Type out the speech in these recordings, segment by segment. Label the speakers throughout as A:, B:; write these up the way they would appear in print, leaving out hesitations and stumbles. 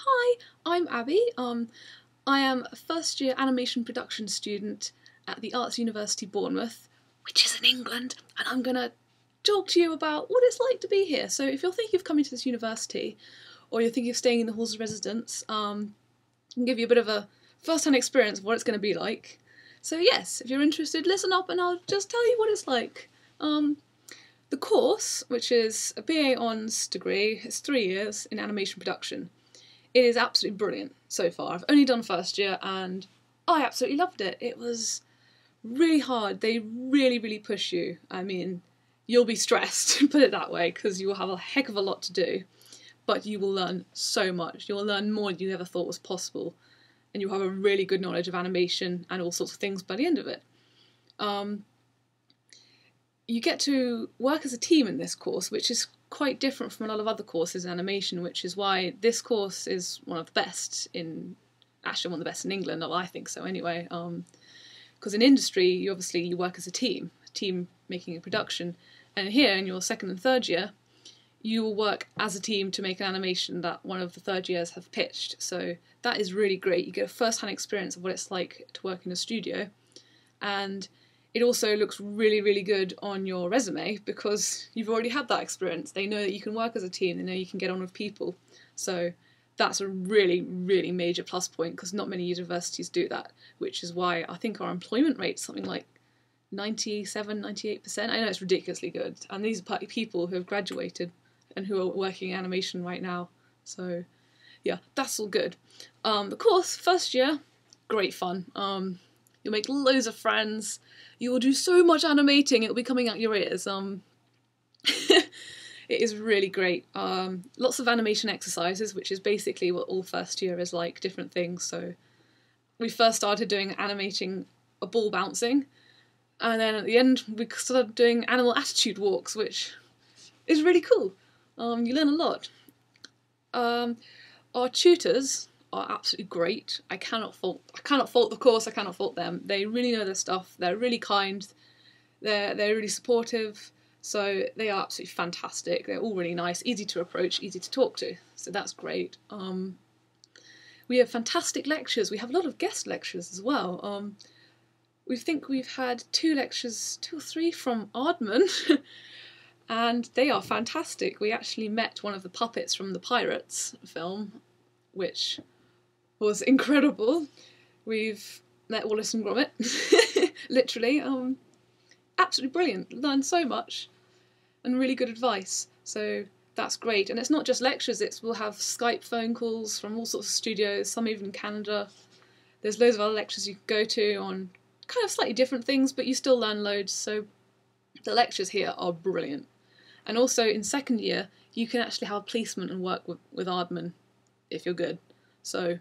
A: Hi, I'm Abby. I am a first year animation production student at the Arts University Bournemouth, which is in England, and I'm gonna talk to you about what it's like to be here. So if you're thinking of coming to this university, or you're thinking of staying in the halls of residence, I can give you a bit of a first-hand experience of what it's going to be like. So yes, if you're interested, listen up and I'll just tell you what it's like. The course, which is a BA Hons degree, is 3 years in animation production. It is absolutely brilliant so far. I've only done first year and I absolutely loved it. It was really hard. They really push you. I mean, you'll be stressed, put it that way, because you will have a heck of a lot to do. But you will learn so much. You'll learn more than you ever thought was possible. And you'll have a really good knowledge of animation and all sorts of things by the end of it. You get to work as a team in this course, which is quite different from a lot of other courses in animation, which is why this course is one of the best actually one of the best in England, I think so anyway, because in industry you work as a team making a production, and here in your second and third year you will work as a team to make an animation that one of the third years have pitched, so that is really great. You get a first-hand experience of what it's like to work in a studio, and it also looks really good on your resume because you've already had that experience. They know that you can work as a team, they know you can get on with people. So that's a really major plus point because not many universities do that, which is why I think our employment rate's something like 97, 98%. I know it's ridiculously good. And these are people who have graduated and who are working in animation right now. So yeah, that's all good. The course, first year, great fun. You'll make loads of friends. You will do so much animating, it'll be coming out your ears. It is really great. Lots of animation exercises, which is basically what all first year is like, different things. So we first started doing animating a ball bouncing, and then at the end we started doing animal attitude walks, which is really cool. You learn a lot. Our tutors are absolutely great. I cannot fault the course, I cannot fault them. They really know their stuff, they're really kind, they're really supportive, so they are absolutely fantastic. They're all really nice, easy to approach, easy to talk to, so that's great. We have fantastic lectures, we have a lot of guest lectures as well. We think we've had 2 or 3 from Aardman, and they are fantastic. We actually met one of the puppets from the Pirates film, which was incredible. We've met Wallace and Gromit, literally. Absolutely brilliant. Learned so much and really good advice. So that's great. And it's not just lectures, we'll have Skype phone calls from all sorts of studios, some even in Canada. There's loads of other lectures you can go to on kind of slightly different things, but you still learn loads. So the lectures here are brilliant. And also in second year, you can actually have a placement and work with Aardman if you're good. So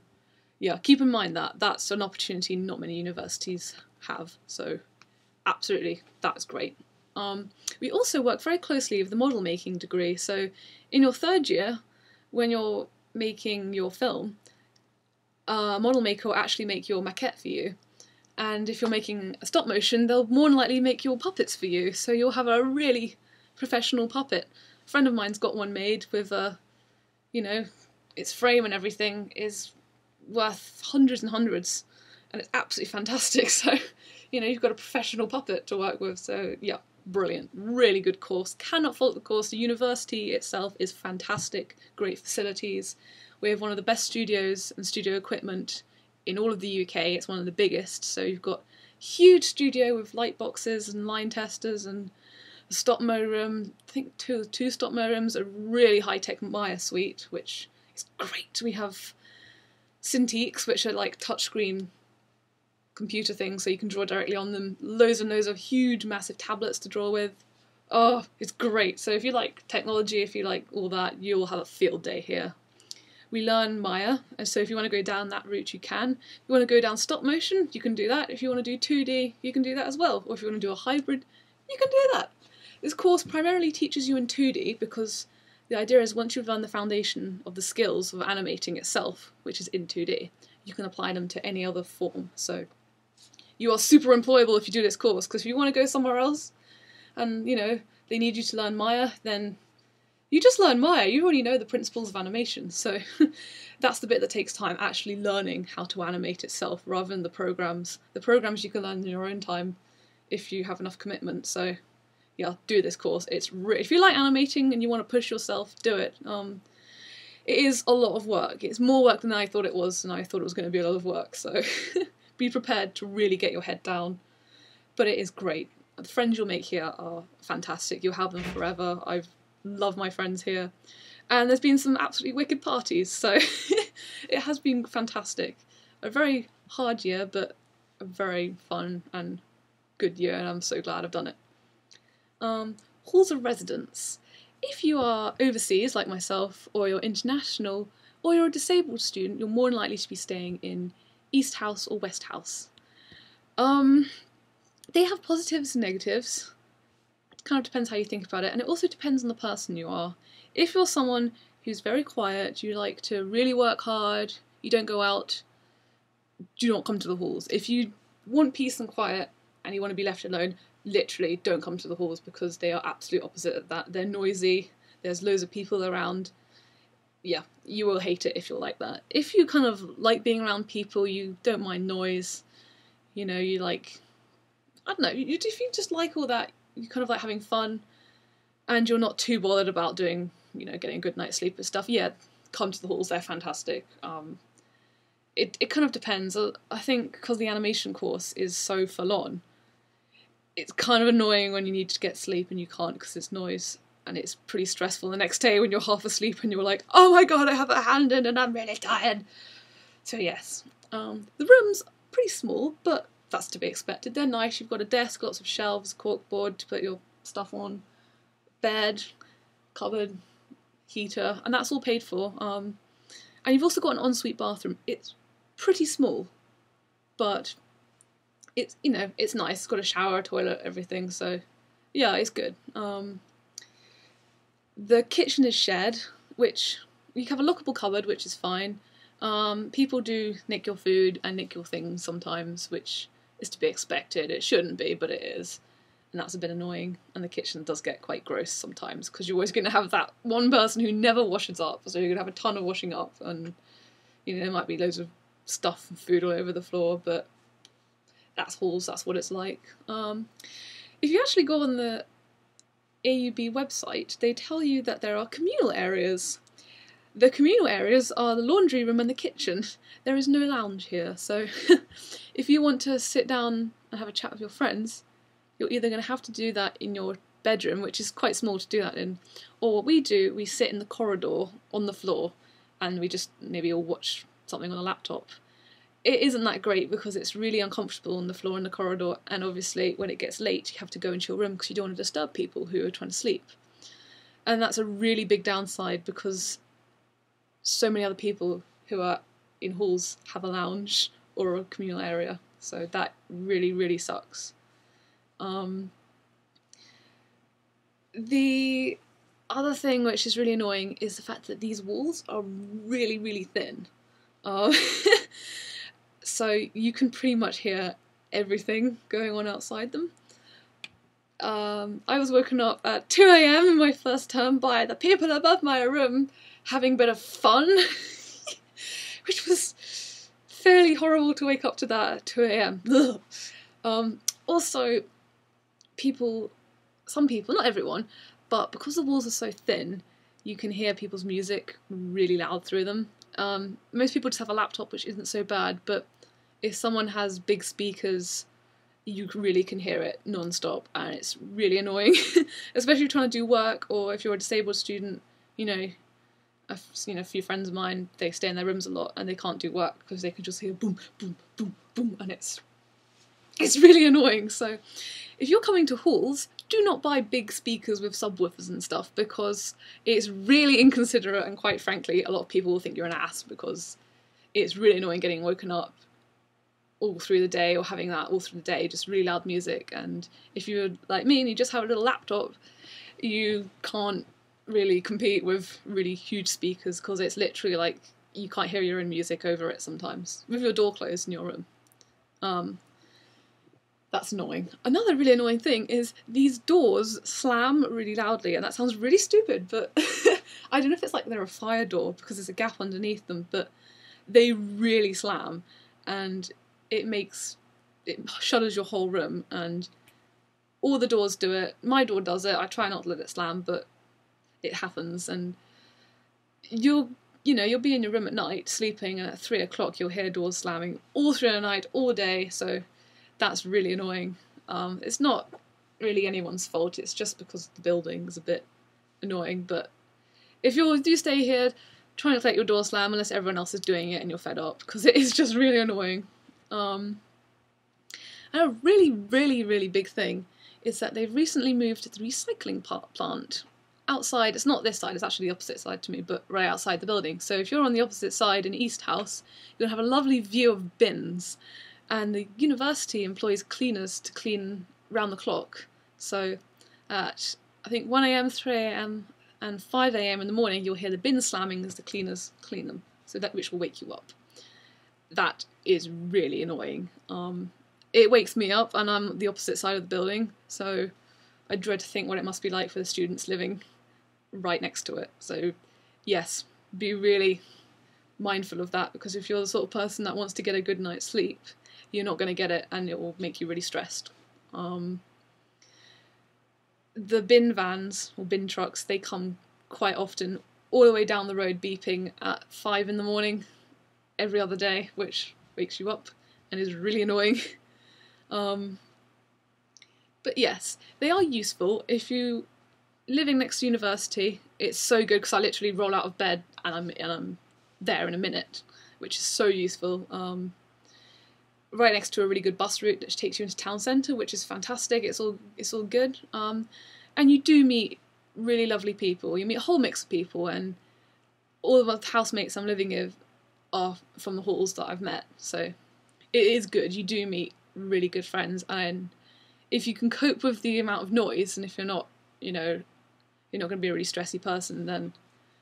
A: yeah, keep in mind that that's an opportunity not many universities have, so absolutely, that's great. We also work very closely with the model making degree, so in your third year, when you're making your film, a model maker will actually make your maquette for you, and if you're making a stop motion, they'll more than likely make your puppets for you, so you'll have a really professional puppet. A friend of mine's got one made with its frame and everything is worth hundreds and hundreds, and it's absolutely fantastic. So, you've got a professional puppet to work with. So yeah, brilliant, really good course. Cannot fault the course. The university itself is fantastic, great facilities. We have one of the best studios and studio equipment in all of the UK. It's one of the biggest. So you've got a huge studio with light boxes and line testers and a stop mo room. I think two stop mo rooms, a really high-tech Maya suite, which is great. We have Cintiqs, which are like touchscreen computer things, so you can draw directly on them. Loads and loads of huge, massive tablets to draw with. Oh, it's great. So if you like technology, if you like all that, you'll have a field day here. We learn Maya, and so if you want to go down that route, you can. If you want to go down stop motion, you can do that. If you want to do 2D, you can do that as well. Or if you want to do a hybrid, you can do that. This course primarily teaches you in 2D because the idea is once you've learned the foundation of the skills of animating itself, which is in 2D, you can apply them to any other form. So you are super employable if you do this course, because if you want to go somewhere else and, they need you to learn Maya, then you just learn Maya. You already know the principles of animation, so that's the bit that takes time, actually learning how to animate itself rather than the programs. The programs you can learn in your own time if you have enough commitment, so yeah, do this course. It's if you like animating and you want to push yourself, do it. It is a lot of work. It's more work than I thought it was, and I thought it was going to be a lot of work, so be prepared to really get your head down. But it is great. The friends you'll make here are fantastic. You'll have them forever. I've loved my friends here. And there's been some absolutely wicked parties, so it has been fantastic. A very hard year, but a very fun and good year, and I'm so glad I've done it. Halls of residence. If you are overseas, like myself, or you're international, or you're a disabled student, you're more than likely to be staying in East House or West House. They have positives and negatives. It kind of depends how you think about it, and it also depends on the person you are. If you're someone who's very quiet, you like to really work hard, you don't go out, do not come to the halls. If you want peace and quiet and you want to be left alone, literally don't come to the halls, because they are absolute opposite of that. They're noisy, there's loads of people around. Yeah, you will hate it if you're like that. If you kind of like being around people, you don't mind noise, you know, you like, I don't know, if you just like all that, you kind of like having fun, and you're not too bothered about doing, you know, getting a good night's sleep and stuff, yeah, come to the halls, they're fantastic. It kind of depends. I think because the animation course is so full on, it's kind of annoying when you need to get sleep and you can't because it's noise, and it's pretty stressful the next day when you're half asleep and you're like, oh my god, I have a hand in and I'm really tired. So yes, the room's pretty small, but that's to be expected. They're nice. You've got a desk, lots of shelves, corkboard to put your stuff on, bed, cupboard, heater, and that's all paid for. And you've also got an ensuite bathroom. It's pretty small, but it's, you know, it's nice. It's got a shower, toilet, everything, so yeah, it's good. The kitchen is shared, which you have a lockable cupboard, which is fine. People do nick your food and nick your things sometimes, which is to be expected. It shouldn't be, but it is, and that's a bit annoying. And the kitchen does get quite gross sometimes, because you're always going to have that one person who never washes up, so you're going to have a ton of washing up, and you know, there might be loads of stuff and food all over the floor, but that's halls, that's what it's like. If you actually go on the AUB website, they tell you that there are communal areas. The communal areas are the laundry room and the kitchen. There is no lounge here, so if you want to sit down and have a chat with your friends, you're either going to have to do that in your bedroom, which is quite small to do that in, or what we do, we sit in the corridor on the floor and we just maybe all watch something on a laptop. It isn't that great because it's really uncomfortable on the floor in the corridor, and obviously when it gets late you have to go into your room because you don't want to disturb people who are trying to sleep. And that's a really big downside, because so many other people who are in halls have a lounge or a communal area, so that really, really sucks. The other thing which is really annoying is the fact that these walls are really, really thin. So you can pretty much hear everything going on outside them. I was woken up at 2 AM in my first term by the people above my room having a bit of fun, which was fairly horrible to wake up to that at 2 AM. Also, some people, not everyone, but because the walls are so thin, you can hear people's music really loud through them. Most people just have a laptop, which isn't so bad, but if someone has big speakers, you really can hear it non-stop, and it's really annoying, especially if you're trying to do work, or if you're a disabled student. You know, I've seen a few friends of mine, they stay in their rooms a lot and they can't do work because they can just hear boom, boom, boom, boom, and it's really annoying. So if you're coming to halls, do not buy big speakers with subwoofers and stuff, because it's really inconsiderate, and quite frankly, a lot of people will think you're an ass, because it's really annoying getting woken up all through the day, or having that all through the day, just really loud music. And if you're like me and you just have a little laptop, you can't really compete with really huge speakers, because it's literally like you can't hear your own music over it sometimes, with your door closed in your room. That's annoying. Another really annoying thing is these doors slam really loudly, and that sounds really stupid, but I don't know if it's like they're a fire door because there's a gap underneath them, but they really slam, and it shudders your whole room, and all the doors do it. My door does it. I try not to let it slam, but it happens, and you'll be in your room at night sleeping, and at 3 o'clock you'll hear doors slamming all through the night, all day, so that's really annoying. It's not really anyone's fault, it's just because the building's a bit annoying, but if you do stay here, try not to let your door slam unless everyone else is doing it and you're fed up, because it is just really annoying. And a really, really, really big thing is that they've recently moved to the recycling plant outside. It's not this side, it's actually the opposite side to me, but right outside the building. So if you're on the opposite side in East House, you'll have a lovely view of bins, and the university employs cleaners to clean round the clock. So at, I think, 1 AM, 3 AM and 5 AM in the morning, you'll hear the bins slamming as the cleaners clean them, so that which will wake you up. That is really annoying. It wakes me up, and I'm the opposite side of the building, so I dread to think what it must be like for the students living right next to it. So yes, be really mindful of that, because if you're the sort of person that wants to get a good night's sleep, you're not going to get it, and it will make you really stressed. The bin vans, or bin trucks, they come quite often all the way down the road beeping at 5 in the morning every other day, which wakes you up and is really annoying. But yes, they are useful. If you living next to university, it's so good, because I literally roll out of bed and I'm there in a minute, which is so useful. Right next to a really good bus route that takes you into town centre, which is fantastic. It's all good. And you do meet really lovely people. You meet a whole mix of people, and all of the housemates I'm living with are from the halls that I've met. So it is good. You do meet really good friends, and if you can cope with the amount of noise, and if you're not, you're not going to be a really stressy person, then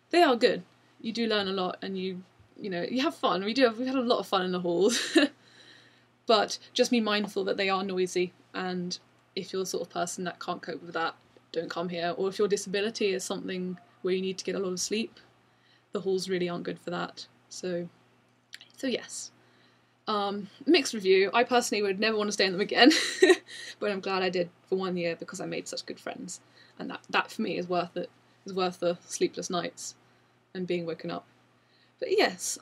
A: they are good. You do learn a lot, and you have fun. We've had a lot of fun in the halls. But just be mindful that they are noisy, and if you're the sort of person that can't cope with that, don't come here. Or if your disability is something where you need to get a lot of sleep, the halls really aren't good for that. So yes. Mixed review. I personally would never want to stay in them again, but I'm glad I did for 1 year, because I made such good friends, and that for me is worth it. Is worth the sleepless nights and being woken up. But yes,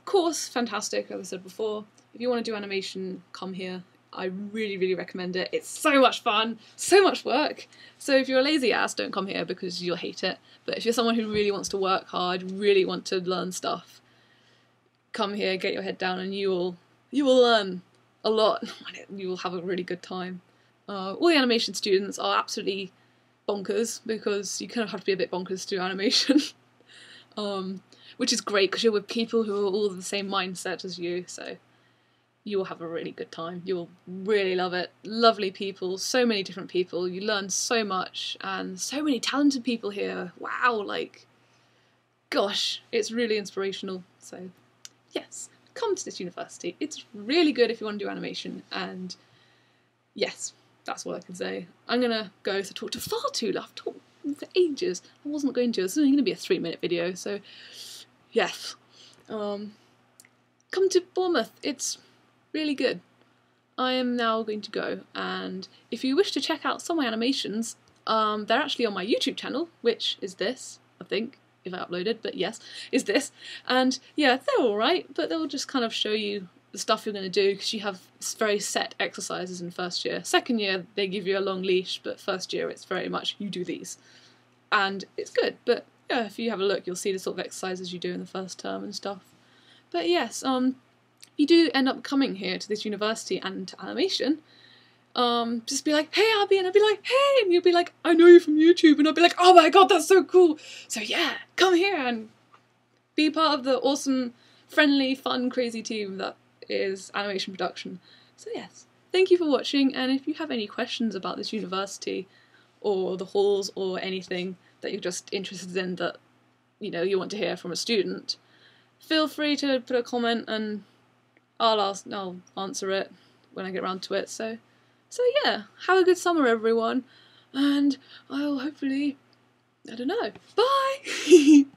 A: course, fantastic, as I said before. If you want to do animation, come here. I really, really recommend it. It's so much fun, so much work. So if you're a lazy ass, don't come here, because you'll hate it. But if you're someone who really wants to work hard, really want to learn stuff, come here, get your head down, and you will learn a lot. You will have a really good time. All the animation students are absolutely bonkers, because you kind of have to be a bit bonkers to do animation. Which is great, because you're with people who are all the same mindset as you, so you will have a really good time. You will really love it. Lovely people, so many different people. You learn so much, and so many talented people here. Wow, gosh, it's really inspirational. So yes, come to this university. It's really good if you want to do animation, and yes, that's all I can say. I'm going to go to talk to far too long. I've talked for ages. I wasn't going to. It's only going to be a 3-minute video, so yes. Come to Bournemouth. It's really good. I am now going to go, and if you wish to check out some of my animations, they're actually on my YouTube channel, which is this, I think, if I uploaded, but yes, is this. And yeah, they're alright, but they'll just kind of show you the stuff you're going to do, because you have very set exercises in first year. Second year, they give you a long leash, but first year it's very much, you do these. And it's good, but yeah, if you have a look, you'll see the sort of exercises you do in the first term and stuff. But yes, if you do end up coming here to this university and to animation, just be like, hey Abby, and I'd be like, hey, and you'll be like, I know you from YouTube, and I'll be like, oh my god, that's so cool. So yeah, come here and be part of the awesome, friendly, fun, crazy team that is animation production. So yes, thank you for watching, and if you have any questions about this university or the halls or anything that you're just interested in that you want to hear from a student, feel free to put a comment and I'll answer it when I get around to it. So So yeah, have a good summer everyone, and I'll hopefully, I don't know, bye!